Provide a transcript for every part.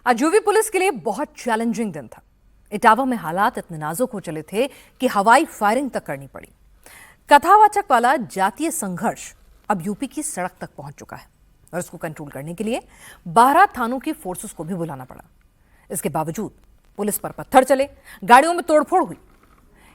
आज UP police के लिए बहुत चैलेंजिंग दिन था। इटावा में हालात इतने नाजुक हो चले थे कि हवाई फायरिंग तक करनी पड़ी। कथावाचक वाला जातीय संघर्ष अब यूपी की सड़क तक पहुंच चुका है और इसको कंट्रोल करने के लिए 12 थानों की फोर्सेस को भी बुलाना पड़ा। इसके बावजूद पुलिस पर पत्थर चले, गाड़ियों में तोड़फोड़ हुई।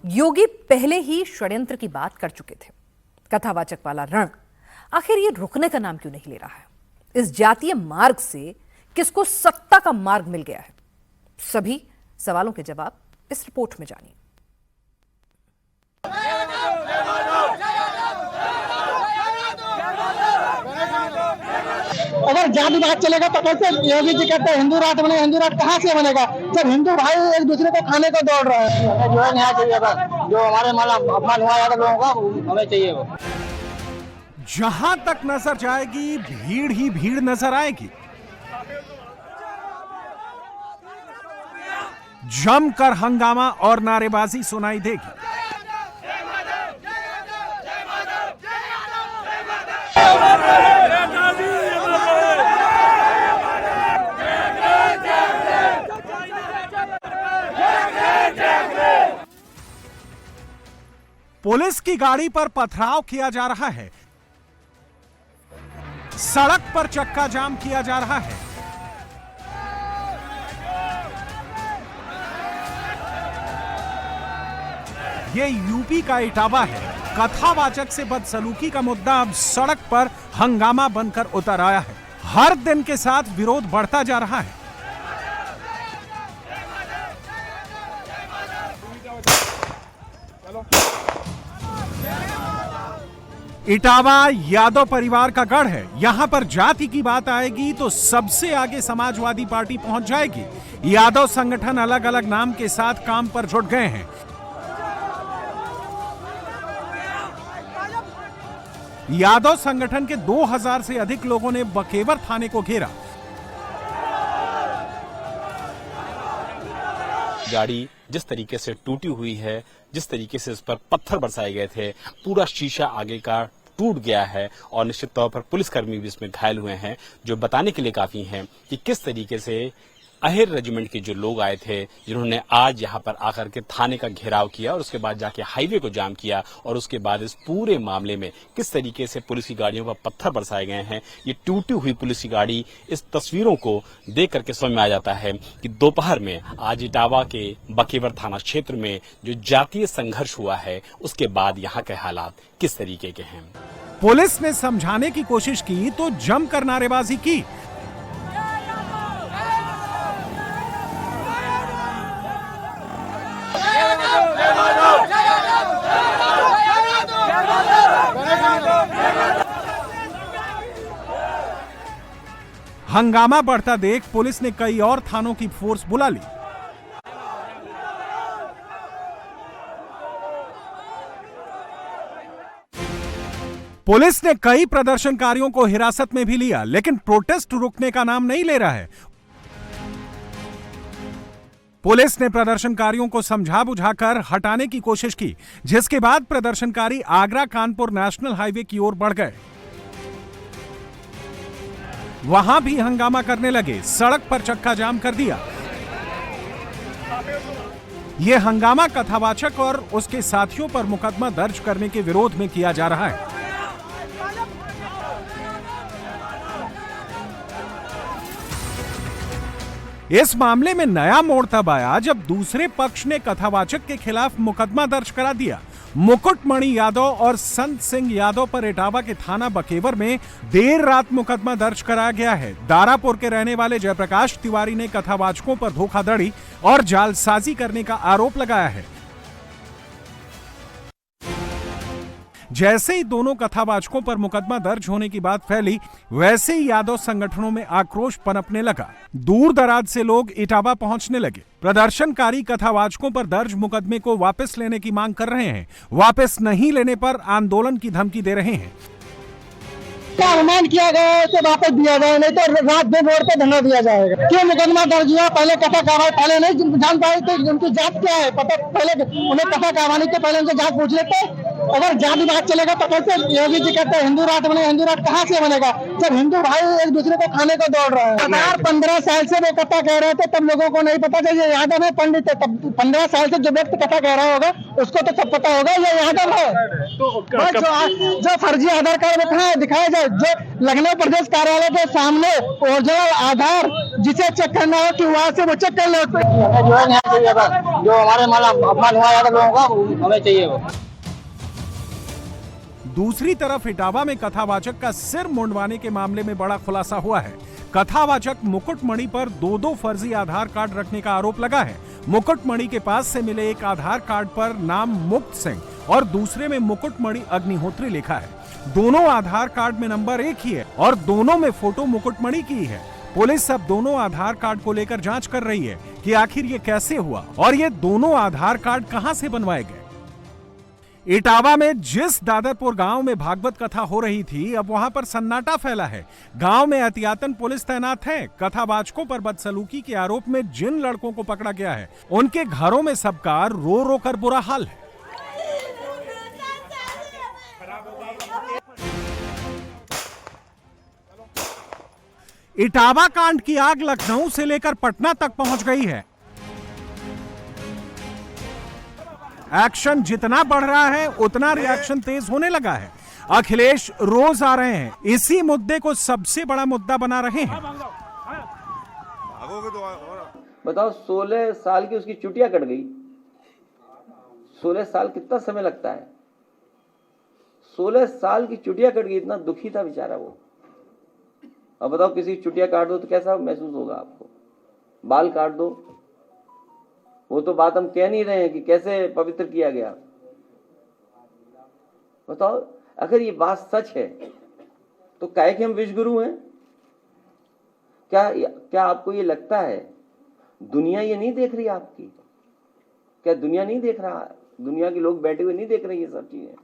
योगी पहले ही षड्यंत्र की बात कर चुके थे। कथावाचक वाला रण आखिर ये रुकने का नाम क्यों नहीं ले रहा है? इस जातीय मार्ग से किसको सत्ता का मार्ग मिल गया है? सभी सवालों के जवाब इस रिपोर्ट में जानिए। अगर जाति बात चलेगा तो कैसे योगी जी कहते हैं हिंदू राष्ट्र बने? हिंदू राष्ट्र कहाँ से बनेगा जब हिंदू भाई एक दूसरे को खाने को दौड़ रहे हैं? हमें जो है न्याय चाहिए, जो हमारे माला अपमान हुआ जाता लोगों का हमें चाहिए। वो जहां तक नजर जाएगी भीड़ ही भीड़ नजर आएगी। जमकर हंगामा और नारेबाजी सुनाई देगी। पुलिस की गाड़ी पर पथराव किया जा रहा है, सड़क पर चक्का जाम किया जा रहा है। ये यूपी का इटावा है। कथावाचक से बदसलूकी का मुद्दा अब सड़क पर हंगामा बनकर उतर आया है। हर दिन के साथ विरोध बढ़ता जा रहा है। इटावा यादव परिवार का गढ़ है। यहां पर जाति की बात आएगी तो सबसे आगे समाजवादी पार्टी पहुंच जाएगी। यादव संगठन अलग अलग नाम के साथ काम पर जुट गए हैं। यादव संगठन के 2000 से अधिक लोगों ने बकेवर थाने को घेरा। गाड़ी जिस तरीके से टूटी हुई है, जिस तरीके से इस पर पत्थर बरसाए गए थे, पूरा शीशा आगे का टूट गया है और निश्चित तौर पर पुलिसकर्मी भी इसमें घायल हुए हैं, जो बताने के लिए काफी हैं कि किस तरीके से अहिर रेजिमेंट के जो लोग आए थे, जिन्होंने आज यहाँ पर आकर के थाने का घेराव किया और उसके बाद जाके हाईवे को जाम किया और उसके बाद इस पूरे मामले में किस तरीके से पुलिस की गाड़ियों पर पत्थर बरसाए गए हैं। ये टूटी हुई पुलिस की गाड़ी, इस तस्वीरों को देख करके समझ में आ जाता है कि दोपहर में आज इटावा के बकेवर थाना क्षेत्र में जो जातीय संघर्ष हुआ है, उसके बाद यहाँ के हालात किस तरीके के हैं। पुलिस ने समझाने की कोशिश की तो जमकर नारेबाजी की। हंगामा बढ़ता देख पुलिस ने कई और थानों की फोर्स बुला ली। पुलिस ने कई प्रदर्शनकारियों को हिरासत में भी लिया, लेकिन प्रोटेस्ट रुकने का नाम नहीं ले रहा है। पुलिस ने प्रदर्शनकारियों को समझा बुझाकर हटाने की कोशिश की, जिसके बाद प्रदर्शनकारी आगरा कानपुर नेशनल हाईवे की ओर बढ़ गए। वहां भी हंगामा करने लगे, सड़क पर चक्का जाम कर दिया। यह हंगामा कथावाचक और उसके साथियों पर मुकदमा दर्ज करने के विरोध में किया जा रहा है। इस मामले में नया मोड़ तब आया जब दूसरे पक्ष ने कथावाचक के खिलाफ मुकदमा दर्ज करा दिया। मुकुटमणि यादव और संत सिंह यादव पर इटावा के थाना बकेवर में देर रात मुकदमा दर्ज कराया गया है। दारापुर के रहने वाले जयप्रकाश तिवारी ने कथावाचकों पर धोखाधड़ी और जालसाजी करने का आरोप लगाया है। जैसे ही दोनों कथावाचकों पर मुकदमा दर्ज होने की बात फैली, वैसे ही यादव संगठनों में आक्रोश पनपने लगा। दूर दराज से लोग इटावा पहुंचने लगे। प्रदर्शनकारी कथावाचकों पर दर्ज मुकदमे को वापस लेने की मांग कर रहे हैं। वापस नहीं लेने पर आंदोलन की धमकी दे रहे हैं। क्या अनुमान किया गया है तो वापस दिया जाए, नहीं तो रात दिन रोड पे धरना दिया जाएगा। क्यों मुकदमा दर्ज हुआ? पहले कथा कार्रवाई पहले नहीं जान पाए थे उनकी जांच क्या है, पता पहले उन्हें कथा करवानी तो पहले उनसे जांच पूछ लेते। अगर जाति बात चलेगा तो कैसे योगी जी कहते हैं हिंदू राष्ट्र बनेगा? हिंदू राष्ट्र कहाँ से बनेगा जब हिंदू भाई एक दूसरे को खाने को दौड़ रहे हैं? सरकार 15 साल से वो कथा कह रहे थे, तब लोगों को नहीं पता था। ये यादव है पंडित है, तब 15 साल से जो व्यक्ति कथा कह रहा होगा उसको तो सब पता होगा ये यादव है। जो फर्जी आधार कार्ड में कहा दिखाया जाए, जो लखनऊ प्रदेश कार्यालय के सामने ओरिजिनल आधार जिसे चेक करना हो कि वहाँ से वो चेक कर ले। जो है यहाँ चाहिए बस, जो हमारे अपमान हुआ यादव लोगों का हमें चाहिए वो। दूसरी तरफ इटावा में कथावाचक का सिर मुंडवाने के मामले में बड़ा खुलासा हुआ है। कथावाचक मुकुटमणि पर दो फर्जी आधार कार्ड रखने का आरोप लगा है। मुकुटमणि के पास से मिले एक आधार कार्ड पर नाम मुक्त सिंह और दूसरे में मुकुटमणि अग्निहोत्री लिखा है। दोनों आधार कार्ड में नंबर एक ही है और दोनों में फोटो मुकुटमणि की है। पुलिस अब दोनों आधार कार्ड को लेकर जांच कर रही है कि आखिर ये कैसे हुआ और ये दोनों आधार कार्ड कहां से बनवाए गए। इटावा में जिस दादरपुर गांव में भागवत कथा हो रही थी, अब वहां पर सन्नाटा फैला है। गांव में एहतियातन पुलिस तैनात है। कथावाचकों पर बदसलूकी के आरोप में जिन लड़कों को पकड़ा गया है, उनके घरों में सबका रो रो कर बुरा हाल है। इटावा कांड की आग लखनऊ से लेकर पटना तक पहुंच गई है। एक्शन जितना बढ़ रहा है उतना रिएक्शन तेज होने लगा है। अखिलेश रोज आ रहे हैं, इसी मुद्दे को सबसे बड़ा मुद्दा बना रहे हैं। बताओ 16 साल की उसकी चुटिया कट गई। 16 साल कितना समय लगता है? 16 साल की चुटिया कट गई, इतना दुखी था बेचारा वो। अब बताओ किसी की चुटिया काट दो तो कैसा महसूस होगा आपको? बाल काट दो, वो तो बात हम कह नहीं रहे हैं कि कैसे पवित्र किया गया। बताओ अगर ये बात सच है तो काहे कि हम विश्वगुरु हैं? क्या आपको ये लगता है दुनिया ये नहीं देख रही आपकी? क्या दुनिया नहीं देख रहा? दुनिया के लोग बैठे हुए नहीं देख रहे ये सब चीजें?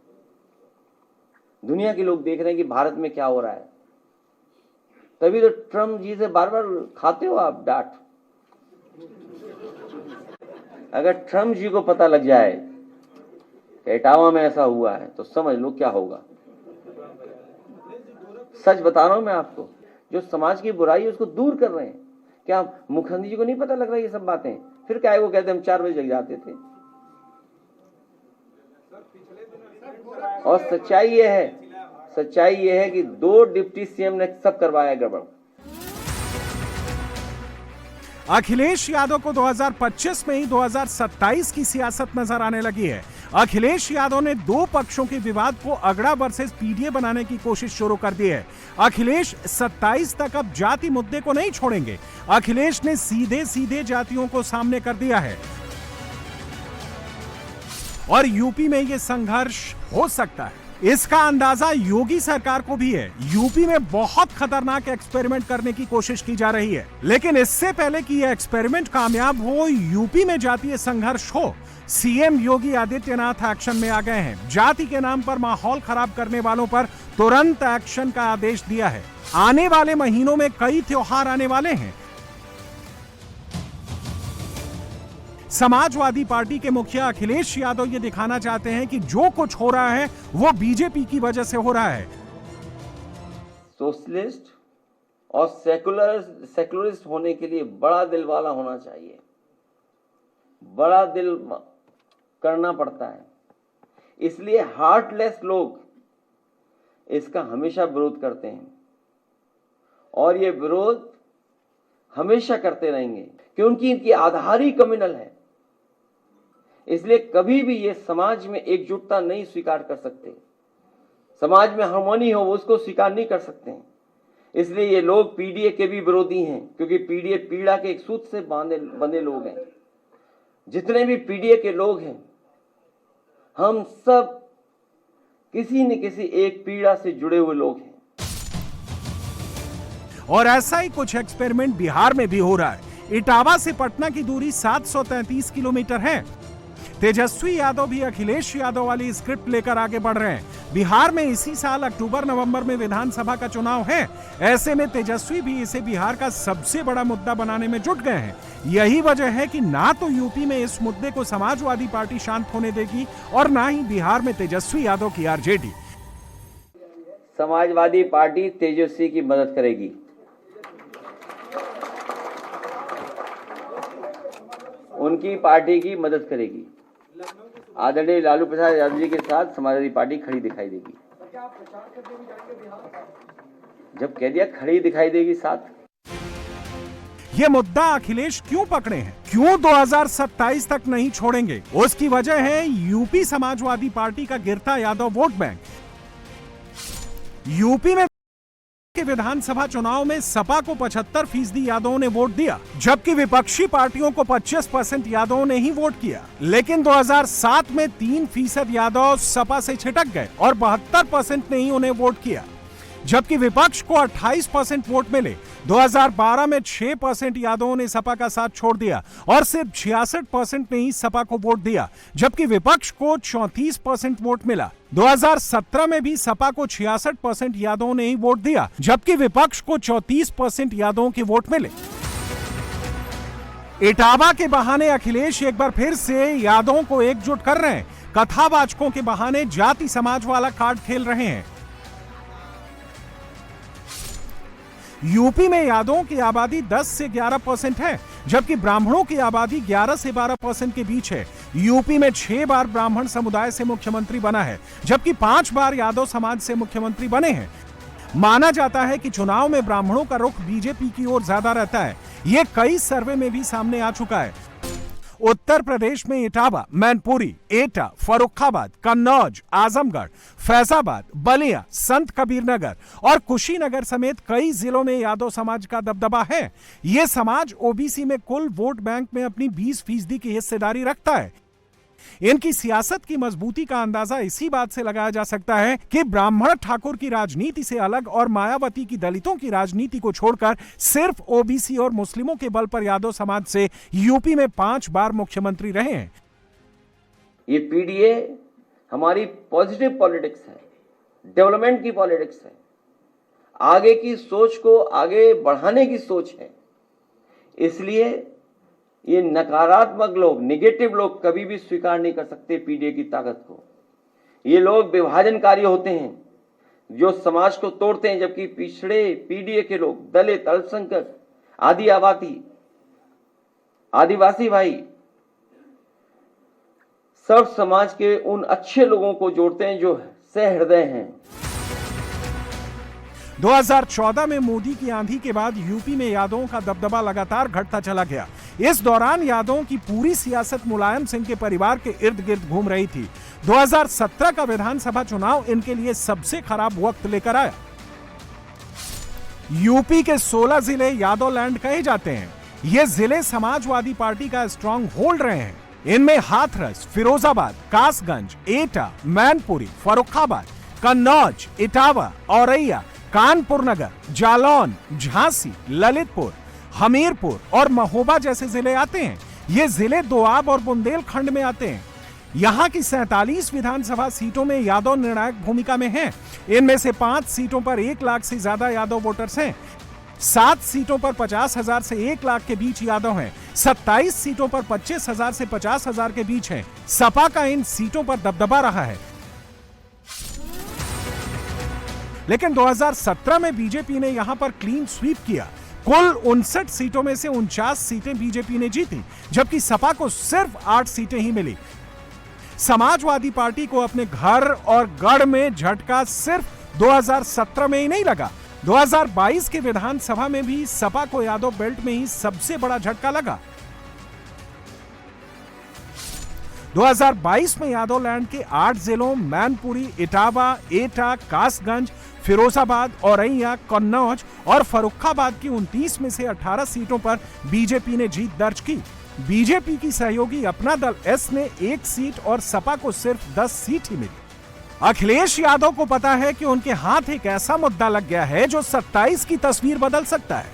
दुनिया के लोग देख रहे हैं कि भारत में क्या हो रहा है। तभी तो ट्रम्प जी से बार बार खाते हो आप डांट। अगर ट्रम्प जी को पता लग जाए कि इटावा में ऐसा हुआ है तो समझ लो क्या होगा। सच बता रहा हूं मैं आपको, जो समाज की बुराई है उसको दूर कर रहे हैं। क्या मुखर्जी जी को नहीं पता लग रहा ये सब बातें? फिर क्या है वो कहते हम 4 बजे जग जाते थे। और सच्चाई ये है कि 2 डिप्टी सीएम ने सब करवाया गड़बड़। अखिलेश यादव को 2025 में ही 2027 की सियासत नजर आने लगी है। अखिलेश यादव ने 2 पक्षों के विवाद को अगड़ा वर्सेस पीडीए बनाने की कोशिश शुरू कर दी है। अखिलेश 27 तक अब जाति मुद्दे को नहीं छोड़ेंगे। अखिलेश ने सीधे जातियों को सामने कर दिया है और यूपी में यह संघर्ष हो सकता है, इसका अंदाजा योगी सरकार को भी है। यूपी में बहुत खतरनाक एक्सपेरिमेंट करने की कोशिश की जा रही है, लेकिन इससे पहले कि यह एक्सपेरिमेंट कामयाब हो, यूपी में जातीय संघर्ष हो, सीएम योगी आदित्यनाथ एक्शन में आ गए हैं। जाति के नाम पर माहौल खराब करने वालों पर तुरंत एक्शन का आदेश दिया है। आने वाले महीनों में कई त्योहार आने वाले हैं। समाजवादी पार्टी के मुखिया अखिलेश यादव ये दिखाना चाहते हैं कि जो कुछ हो रहा है वो बीजेपी की वजह से हो रहा है। सोशलिस्ट और सेकुलरिस्ट होने के लिए बड़ा दिल वाला होना चाहिए, बड़ा दिल करना पड़ता है। इसलिए हार्टलेस लोग इसका हमेशा विरोध करते हैं और ये विरोध हमेशा करते रहेंगे क्योंकि इनकी आधार ही कम्युनल है। इसलिए कभी भी ये समाज में एकजुटता नहीं स्वीकार कर सकते, समाज में हार्मोनी हो वो उसको स्वीकार नहीं कर सकते हैं। इसलिए ये लोग पीडीए के भी विरोधी हैं क्योंकि पीडीए पीड़ा के एक सूत्र से बंधे लोग हैं। जितने भी पीडीए के लोग हैं हम सब किसी न किसी एक पीड़ा से जुड़े हुए लोग हैं। और ऐसा ही कुछ एक्सपेरिमेंट बिहार में भी हो रहा है। इटावा से पटना की दूरी 733 किलोमीटर है। तेजस्वी यादव भी अखिलेश यादव वाली स्क्रिप्ट लेकर आगे बढ़ रहे हैं। बिहार में इसी साल अक्टूबर नवंबर में विधानसभा का चुनाव है। ऐसे में तेजस्वी भी इसे बिहार का सबसे बड़ा मुद्दा बनाने में जुट गए हैं। यही वजह है कि ना तो यूपी में इस मुद्दे को समाजवादी पार्टी शांत होने देगी और ना ही बिहार में तेजस्वी यादव की आरजेडी। समाजवादी पार्टी तेजस्वी की मदद करेगी। उनकी पार्टी की मदद करेगी। आदरणीय लालू प्रसाद यादव जी के साथ समाजवादी पार्टी खड़ी दिखाई देगी। जब कह दिया खड़ी दिखाई देगी साथ। ये मुद्दा अखिलेश क्यों पकड़े हैं, क्यों 2027 तक नहीं छोड़ेंगे? उसकी वजह है यूपी समाजवादी पार्टी का गिरता यादव वोट बैंक। यूपी में के विधानसभा चुनाव में सपा को 75% यादवों ने वोट दिया, जबकि विपक्षी पार्टियों को 25% यादवों ने ही वोट किया। लेकिन 2007 में 3% यादव सपा से छिटक गए और 72% ने ही उन्हें वोट किया, जबकि विपक्ष को 28% वोट मिले। 2012 में 6% यादवों ने सपा का साथ छोड़ दिया और सिर्फ 66% ने ही सपा को वोट दिया, जबकि विपक्ष को 34% वोट मिला। 2017 में भी सपा को 66% यादवों ने ही वोट दिया, जबकि विपक्ष को 34% यादवों के वोट मिले। इटावा के बहाने अखिलेश एक बार फिर से यादवों को एकजुट कर रहे हैं। कथावाचकों के बहाने जाति समाज वाला कार्ड खेल रहे हैं। यूपी में यादवों की आबादी 10 से 11% है, जबकि ब्राह्मणों की आबादी 11 से 12% के बीच है। यूपी में 6 बार ब्राह्मण समुदाय से मुख्यमंत्री बना है, जबकि 5 बार यादव समाज से मुख्यमंत्री बने हैं। माना जाता है कि चुनाव में ब्राह्मणों का रुख बीजेपी की ओर ज्यादा रहता है। यह कई सर्वे में भी सामने आ चुका है। उत्तर प्रदेश में इटावा, मैनपुरी, एटा, फर्रुखाबाद, कन्नौज, आजमगढ़, फैजाबाद, बलिया, संत कबीरनगर और कुशीनगर समेत कई जिलों में यादव समाज का दबदबा है। ये समाज ओबीसी में कुल वोट बैंक में अपनी 20% की हिस्सेदारी रखता है। इनकी सियासत की मजबूती का अंदाजा इसी बात से लगाया जा सकता है कि ब्राह्मण ठाकुर की राजनीति से अलग और मायावती की दलितों की राजनीति को छोड़कर सिर्फ ओबीसी और मुस्लिमों के बल पर यादव समाज से यूपी में 5 बार मुख्यमंत्री रहे हैं। ये पीडीए हमारी पॉजिटिव पॉलिटिक्स है, डेवलपमेंट की पॉलिटिक्स है, आगे की सोच को आगे बढ़ाने की सोच है। इसलिए ये नकारात्मक लोग, नेगेटिव लोग कभी भी स्वीकार नहीं कर सकते पीडीए की ताकत को। ये लोग विभाजनकारी होते हैं, जो समाज को तोड़ते हैं, जबकि पिछड़े पीडीए के लोग, दलित, अल्पसंख्यक, आदिवासी भाई, सब समाज के उन अच्छे लोगों को जोड़ते हैं जो सहृदय हैं। 2014 में मोदी की आंधी के बाद यूपी में यादवों का दबदबा लगातार घटता चला गया। इस दौरान यादवों की पूरी सियासत मुलायम सिंह के परिवार के इर्द गिर्द घूम रही थी। 2017 का विधानसभा चुनाव इनके लिए सबसे खराब वक्त लेकर आया। यूपी के 16 जिले यादव लैंड कहे जाते हैं। ये जिले समाजवादी पार्टी का स्ट्रॉन्ग होल्ड रहे हैं। इनमें हाथरस, फिरोजाबाद, कासगंज, एटा, मैनपुरी, फर्रुखाबाद, कन्नौज, इटावा, औरैया, कानपुर नगर, जालौन, झांसी, ललितपुर, हमीरपुर और महोबा जैसे जिले आते हैं। ये जिले दोआब और बुंदेलखंड में आते हैं। यहाँ की 47 विधानसभा सीटों में यादव निर्णायक भूमिका में हैं। इनमें से 5 सीटों पर 1 लाख से ज्यादा यादव वोटर्स हैं। 7 सीटों पर 50,000 से 1 लाख के बीच यादव हैं। 27 सीटों पर 25,000 से 50,000 के बीच हैं। सपा का इन सीटों पर दबदबा रहा है। लेकिन 2017 में बीजेपी ने यहां पर क्लीन स्वीप किया। कुल 59 सीटों में से 49 सीटें बीजेपी ने जीती, जबकि सपा को सिर्फ 8 सीटें ही मिली। समाजवादी पार्टी को अपने घर और गढ़ में झटका सिर्फ 2017 में ही नहीं लगा। 2022 के विधानसभा में भी सपा को यादव बेल्ट में ही सबसे बड़ा झटका लगा। 2022 में यादव लैंड के 8 जिलों मैनपुरी, इटावा, एटा, कासगंज, फिरोजाबाद, औरैया, कन्नौज और फर्रुखाबाद की 29 में से 18 सीटों पर बीजेपी ने जीत दर्ज की। बीजेपी की सहयोगी अपना दल एस ने 1 सीट और सपा को सिर्फ 10 सीट ही मिली। अखिलेश यादव को पता है कि उनके हाथ एक ऐसा मुद्दा लग गया है जो 27 की तस्वीर बदल सकता है।